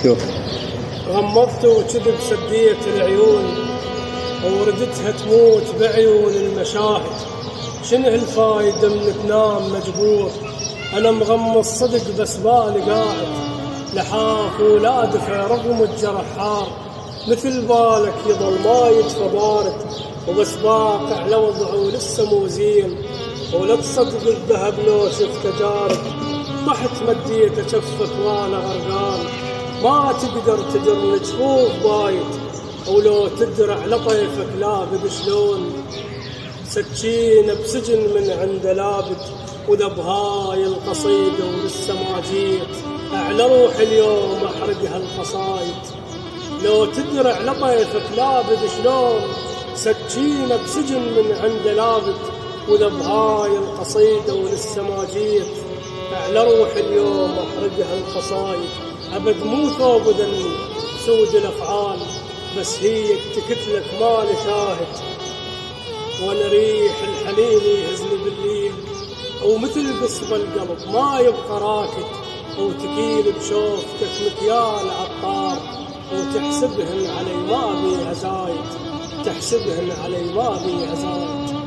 شوف غمضت وكذب سديت العيون وردتها تموت بعيون المشاهد. شنه الفايدة من تنام مجبور؟ أنا مغمض صدق بس بالي قاعد لحاف ولا دفع رغم الجرح حار. مثل بالك يظل ما يدفى بارد وبس باقع على وضعه ولسه مو زين. ولا تصدق الذهب لو شفته جارد طحت مديته كفك وانا غرقان. ما تقدر تجر جفوف بايت ولو تدرع لطيفك لابد شلون. سكينة بسجن من عند لابد وذا بهاي القصيدة ولسه ما جيت. أعلى روح اليوم أحرقها القصايد لو تدرع لطيفك لابد شلون. سكينة بسجن من عند لابد وذا بهاي القصيدة ولسه ما جيت. أعلى روح اليوم أحرقها القصايد. أبد مو ثوب ذني سود الأفعال بس هي تكتلك مال شاهد. وانا ريح الحنين يهزني بالليل ومثل قصب القلب ما يبقى راكد. وتكيل بشوفتك مكيال عطار وتحسبهن علي ما بيها زايد. تحسبهن علي ما بيها زايد.